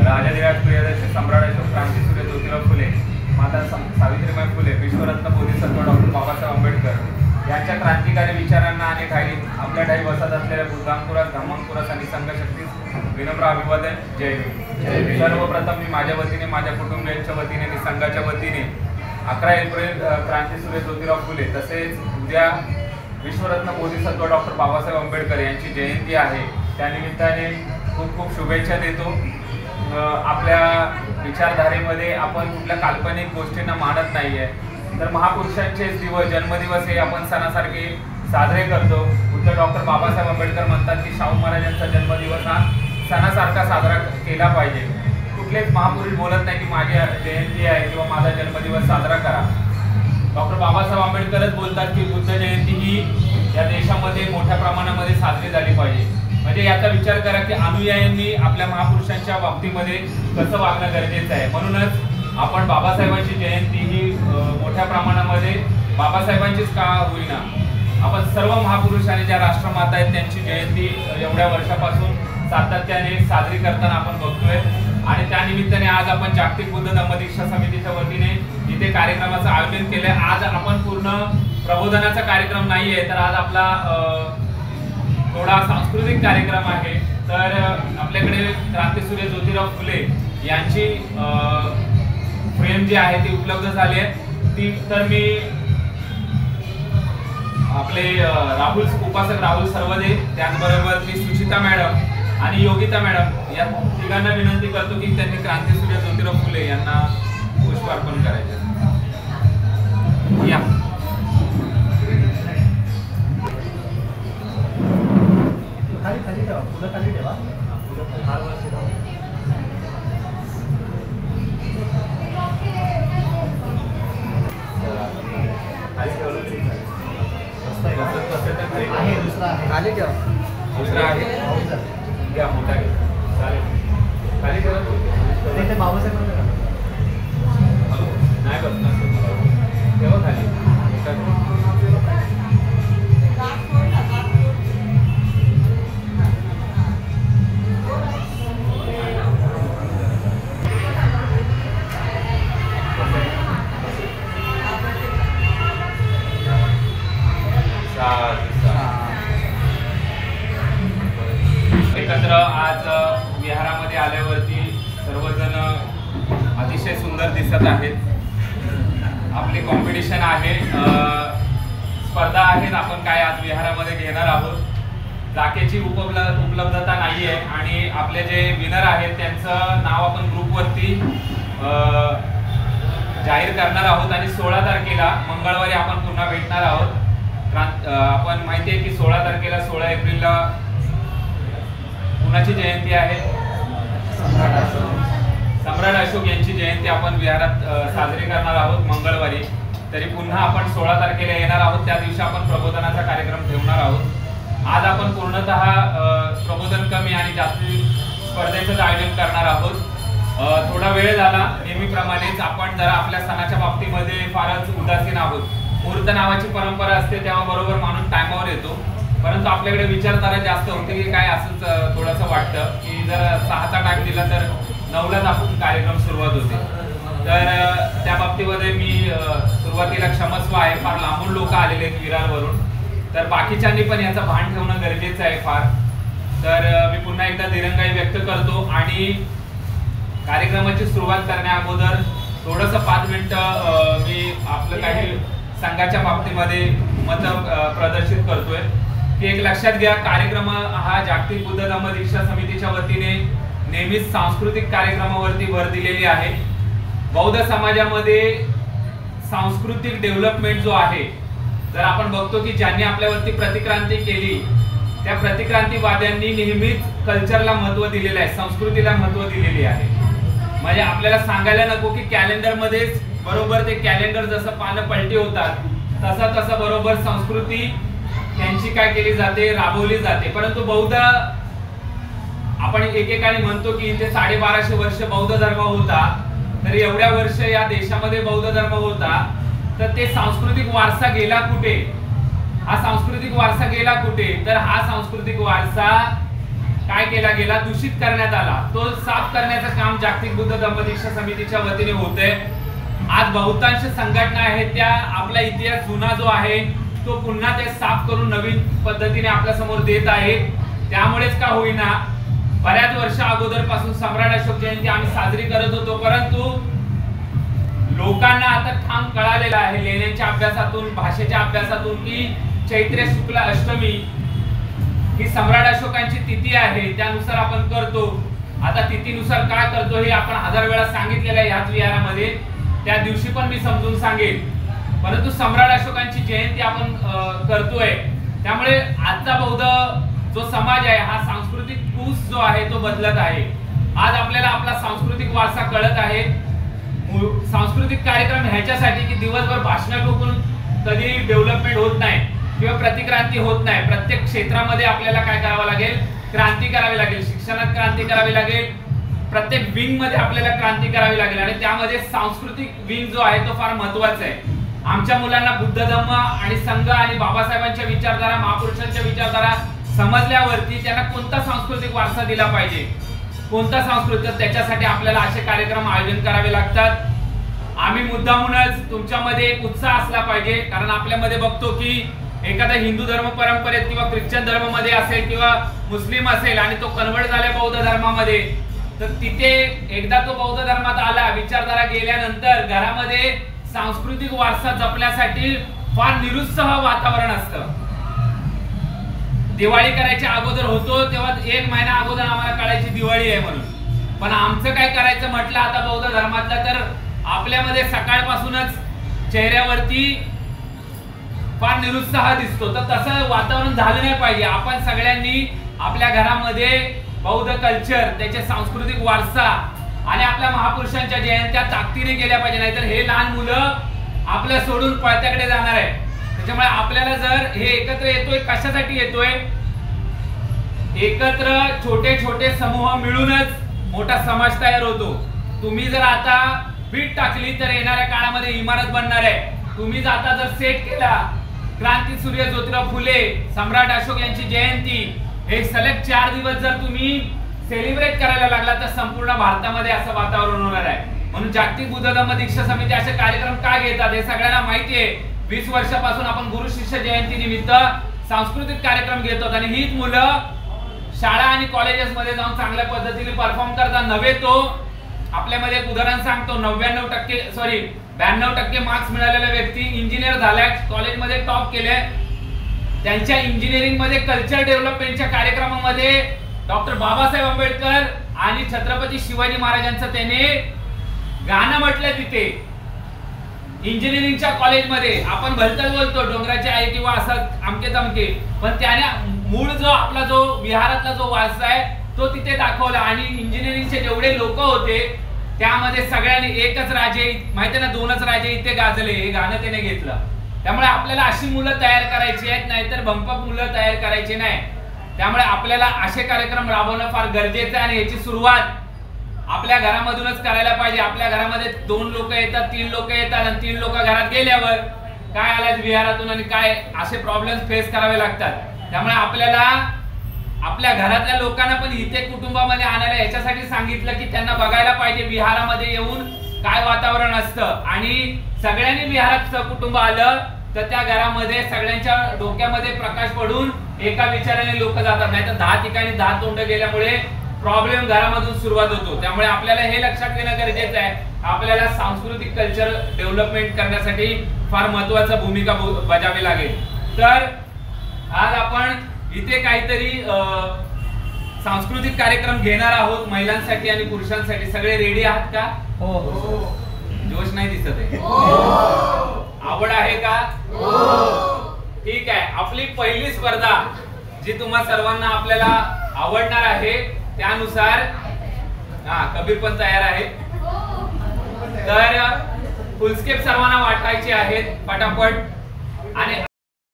राजाधिराज प्रियदर्शी सम्राट अशोक क्रांतीसूर्य ज्योतिराव फुले, माता सावित्रीबाई फुले, विश्वरत्न बोधिसत्व डॉक्टर बाबासाहेब आंबेडकर यांच्या क्रांतिकारी विचारांना आणि आपल्या ठाई बसत असलेल्या बुद्धांकुरास, धम्मांकुरास आणि संघशक्तीस विनम्र अभिवादन. जय भीम. सर्वप्रथम मी माझ्या वतीने, माझ्या कुटुंबियांच्या वतीने आणि संघाच्या वतीने 11 एप्रिल क्रांतीसूर्य ज्योतिराव फुले तसेच उद्या विश्वरत्न बोधिसत्व डॉक्टर बाबासाहेब आंबेडकर यांची जयंती आहे, त्यानिमित्ताने खूप खूप शुभेच्छा देतो. आपल्या विचारधारेमध्ये आपण कुठल्या काल्पनिक गोष्टींना मानत नाही आहे, तर महापुरुषांचेच दिवस, जन्मदिवस हे आपण सणासारखे साजरे करतो. उद्या डॉक्टर बाबासाहेब आंबेडकर म्हणतात की शाहू महाराजांचा जन्मदिवस हा सणासारखा साजरा केला पाहिजे. कुठलेच महापुरुष बोलत नाही की माझी जयंती आहे किंवा माझा जन्मदिवस साजरा करा. डॉक्टर बाबासाहेब आंबेडकरच बोलतात की बुद्ध जयंती ही या देशामध्ये मोठ्या प्रमाणामध्ये साजरी झाली पाहिजे. म्हणजे याचा विचार करा की अनुयायांनी आपल्या महापुरुषांच्या बाबतीमध्ये कसं वागणं गरजेचं आहे. म्हणूनच आपण बाबासाहेबांची जयंती ही मोठ्या प्रमाणामध्ये बाबासाहेबांचीच का होईना, आपण सर्व महापुरुषांनी ज्या राष्ट्रमाता आहेत त्यांची जयंती एवढ्या वर्षापासून सातत्याने साजरी करताना आपण बघतोय. आणि त्यानिमित्ताने आज आपण जागतिक बुद्ध धम्मदीक्षा समितीच्या वतीने इथे कार्यक्रमाचं आयोजन केलंय. आज आपण पूर्ण प्रबोधनाचा कार्यक्रम नाहीये, तर आज आपला थोडा सांस्कृतिक कार्यक्रम आहे. तर आपल्याकडे क्रांतीसूर्य ज्योतिराव फुले यांची फ्रेम जी आहे ती उपलब्ध झाली आहे. ती तर मी आपले उपासक राहुल सर्वदे, त्याचबरोबर मी सुचिता मॅडम आणि योगिता मॅडम या तिघांना विनंती करतो की त्यांनी क्रांतीसूर्य ज्योतिराव फुले यांना पुष्प अर्पण करायचे. या खाली ठेवा, फुलं खाली ठेवा. खाली ठेवा. दुसरा आहे घ्या, मोठा घ्या. चालेल, खाली ठेवा. ते बाबासाहेब नाही बसणार, ठेवा खाली. एकत्र आज विहारामध्ये आल्यावरती सर्वजण अतिशय सुंदर दिसत आहेत. आपली कॉम्पिटिशन आहे, स्पर्धा आहेत, आपण काय आज विहारामध्ये घेणार आहोत. जागेची उपलब्धता नाही आहे आणि आपले जे विनर आहेत त्यांचं नाव आपण ग्रुपवरती जाहीर करणार आहोत. आणि 16 तारखेला मंगळवारी आपण पुन्हा भेटणार आहोत. आपण माहिती आहे की 16 तारखेला 16 एप्रिलला कुणाची जयंती आहे? सम्राट अशोक यांची जयंती आपण विहारात साजरी करणार आहोत मंगळवारी. तरी पुन्हा आपण 16 तारखेला येणार आहोत, त्या दिवशी आपण प्रबोधनाचा कार्यक्रम ठेवणार आहोत. आज आपण पूर्णतः प्रबोधन कमी आणि जास्ती स्पर्धेचं आयोजन करणार आहोत. थोडा वेळ झाला, नेहमीप्रमाणेच आपण जरा आपल्या सणाच्या बाबतीमध्ये फारच उदासीन आहोत. मुहूर्त नावाची परंपरा असते तेव्हा बरोबर माणूस टायमावर येतो, परंतु आपल्याकडे विचारधारा जास्त होते की काय असंच थोडंसं वाटतं की जर 6चा टाक दिला तर 9लाच आपण कार्यक्रम सुरुवात होते. तर त्या बाबतीमध्ये मी सुरुवातीला क्षमस्व आहे, फार लांबून लोक आलेले आहेत विरारवरून, तर बाकीच्यांनी पण याचं भान ठेवणं गरजेचं आहे फार. तर मी पुन्हा एकदा दिरंगाई व्यक्त करतो आणि कार्यक्रमाची सुरुवात करण्या अगोदर थोडंसं 5 मिनिटं मी आपलं काही संघाच्या बाबतीमध्ये मत प्रदर्शित करतोय की एक लक्षात घ्या, कार्यक्रम हा जागतिक बुद्ध धम्मदीक्षा समितीच्या वतीने नेहमीच सांस्कृतिक कार्यक्रमावरती भर दिलेली आहे. बौद्ध समाजामध्ये सांस्कृतिक डेव्हलपमेंट जो आहे, जर आपण बघतो की ज्यांनी आपल्यावरती प्रतिक्रांती केली त्या प्रतिक्रांतीवाद्यांनी नेहमीच कल्चरला महत्त्व दिलेलं आहे, संस्कृतीला महत्त्व दिलेली आहे. म्हणजे आपल्याला सांगायला नको की कॅलेंडरमध्येच बरोबर ते कॅलेंडर जसं पानं पलटी होतात तसं बरोबर संस्कृती त्यांची काय केली जाते, राबवली जाते. परंतु बौद्ध, आपण एकेकाने म्हणतो की इथे 1250 वर्ष बौद्ध धर्म होता, तर एवढ्या वर्ष या देशामध्ये बौद्ध धर्म होता, तर ते सांस्कृतिक वारसा गेला कुठे? हा सांस्कृतिक वारसा गेला कुठे? तर हा सांस्कृतिक वारसा काय केला गेला, दूषित करण्यात आला, तो साफ करण्याचं काम जागतिक बुद्ध धम्म दीक्षा समितीच्या वतीने होतंय. आज बहुतांश संघटना आहेत त्या आपला इतिहास जुना जो आहे तो पुन्हा ते साफ करून नवीन पद्धतीने आपल्या समोर देत आहेत. त्यामुळेच का होईना बऱ्याच वर्ष अगोदर पासून सम्राट अशोक जयंती आम्ही साजरी करत होतो, परंतु लोकांना आता ठाम कळालेलं आहे लेण्यांच्या अभ्यासातून, भाषेच्या अभ्यासातून की चैत्र शुक्ल अष्टमी ही सम्राट अशोकांची तिथी आहे, त्यानुसार आपण करतो. आता तिथीनुसार काय करतो हे आपण 1000 वेळा सांगितलेलं आहे याच विहारामध्ये, त्या दिवशी पण मी समजून सांगेन. परंतु सम्राट अशोकांची जयंती आपण करतोय, त्यामुळे आजचा बौद्ध जो समाज आहे हा सांस्कृतिक पूस जो आहे तो बदलत आहे. आज आपल्याला आपला सांस्कृतिक वारसा कळत आहे. सांस्कृतिक कार्यक्रम ह्याच्यासाठी की दिवसभर भाषण ठोकून कधी डेव्हलपमेंट होत नाही किंवा प्रतिक्रांती होत नाही. प्रत्येक क्षेत्रामध्ये आपल्याला काय करावं लागेल, क्रांती करावी लागेल. शिक्षणात क्रांती करावी लागेल, प्रत्येक विंग मध्ये आपल्याला क्रांती करावी लागेल आणि त्यामध्ये सांस्कृतिक विंग जो आहे तो फार महत्त्वाचा आहे. आमच्या मुलांना बुद्ध धम्म आणि संघ आणि बाबासाहेबांच्या विचारधारा, महापुरुषांच्या विचारधारा समजल्यावरती त्यांना कोणता सांस्कृतिक वारसा दिला पाहिजे, कोणता सांस्कृतिक, त्याच्यासाठी आपल्याला असे कार्यक्रम आयोजन करावे लागतात. आम्ही मुद्दामूनच तुमच्यामध्ये एक उत्साह असला पाहिजे, कारण आपल्यामध्ये बघतो की एखादा हिंदू धर्म परंपरेत किंवा ख्रिश्चन धर्म मध्ये असेल किंवा मुस्लिम असेल आणि तो कन्वर्ट झाला बौद्ध धर्मामध्ये, तर तिथे एकदा तो बौद्ध धर्मात आला, विचारधारा गेल्यानंतर घरामध्ये सांस्कृतिक वारसा जपण्यासाठी फार निरुत्साह वातावरण असतं. दिवाळी करायच्या अगोदर होतो तेव्हा 1 महिना अगोदर आम्हाला कळायची दिवाळी आहे म्हणून, पण आमचं काय करायचं म्हटलं आता बौद्ध धर्मातलं तर आपल्यामध्ये सकाळपासूनच चेहऱ्यावरती फार निरुत्साह दिसतो. तर तसं वातावरण झालं नाही पाहिजे. आपण सगळ्यांनी आपल्या घरामध्ये बौद्ध कल्चर, त्याचे सांस्कृतिक वारसा आणि आपल्या महापुरुषांच्या जयंत्या ताकदीने गेल्या पाहिजे, नाहीतर हे लहान मुलं आपल्या सोडून पळत्याकडे जाणार आहे. त्याच्यामुळे आपल्याला जर हे एकत्र येतोय, कशासाठी येतोय, एकत्र छोटे छोटे समूह मिळूनच मोठा समाज तयार होतो. तुम्ही जर आता बीट टाकली तर येणाऱ्या काळामध्ये इमारत बनणार आहे. तुम्ही आता जर सेट केला क्रांती सूर्य ज्योतिराव फुले, सम्राट अशोक यांची जयंती, हे सलग 4 दिवस जर तुम्ही सेलिब्रेट करायला लागला तर संपूर्ण भारतामध्ये असं वातावरण होणार आहे. म्हणून जागतिक बुद्ध धम्म दीक्षा समिती असे कार्यक्रम का घेतात हे सगळ्यांना माहिती आहे. 20 वर्षापासून आपण गुरु शिष्य जयंती निमित्त सांस्कृतिक कार्यक्रम घेतो आणि हीच मुलं शाळा आणि कॉलेजेस मध्ये जाऊन चांगल्या पद्धतीने परफॉर्म करतात. नव्हे तो आपल्यामध्ये एक उदाहरण सांगतो, 92% मार्क्स मिळालेला व्यक्ती इंजिनियर झालाय, कॉलेजमध्ये टॉप केले. त्यांच्या इंजिनिअरिंग मध्ये कल्चर डेव्हलपमेंटच्या कार्यक्रमामध्ये डॉक्टर बाबासाहेब आंबेडकर आणि छत्रपती शिवाजी महाराजांचं त्याने गाणं म्हटलं तिथे इंजिनिअरिंगच्या कॉलेजमध्ये. आपण भलतच बोलतो डोंगराची आई किंवा असं अमके तमके, पण त्याने मूळ जो आपला जो विहारातला जो वारसा आहे तो तिथे दाखवला. आणि इंजिनिअरिंगचे जेवढे लोक होते त्यामध्ये सगळ्यांनी एकच राजे, माहिती ना 2च राजे इथे गाजले, हे गाणं त्याने घेतलं. त्यामुळे आपल्याला अशी मुलं तयार करायची आहेत, नाहीतर बंपक मुलं तयार करायची नाही. त्यामुळे आपल्याला असे कार्यक्रम राबवणं फार गरजेचं आहे आणि याची सुरुवात आपल्या घरामधूनच करायला पाहिजे. आपल्या घरामध्ये 2 लोक येतात, 3 लोक येतात आणि 3 लोक घरात गेल्यावर काय आलाय विहारातून आणि काय असे प्रॉब्लेम्स फेस करावे लागतात. त्यामुळे आपल्याला आपल्या घरातल्या लोकांना पण इथे कुटुंबामध्ये आणायला याच्यासाठी सांगितलं की त्यांना बघायला पाहिजे विहारामध्ये येऊन काय वातावरण असतं. आणि सगळ्यांनी विहारात कुटुंब आलं तर त्या घरामध्ये सगळ्यांच्या डोक्यामध्ये प्रकाश पडून एका विचाराने लोक जातात, नाहीतर 10 ठिकाणी 10 तोंड गेल्यामुळे प्रॉब्लेम घरामधून सुरुवात होतो. त्यामुळे आपल्याला हे लक्षात घेणं गरजेचं आहे, आपल्याला सांस्कृतिक कल्चर डेव्हलपमेंट करण्यासाठी फार महत्त्वाची भूमिका बजावावी लागेल. तर आज आपण इथे काहीतरी सांस्कृतिक कार्यक्रम घेणार आहोत महिलांसाठी आणि पुरुषांसाठी. सगळे रेडी आहात का? हो. जोश नाही दिसत आहे. आवड आहे का? ठीक आहे. आपली पहिली स्पर्धा जी तुम्हा सर्वांना आपल्याला आवडणार आहे त्यानुसार कबीर पण तयार आहे. तर फुलस्केप सर्वांना वाटायचे आहेत पटापट आणि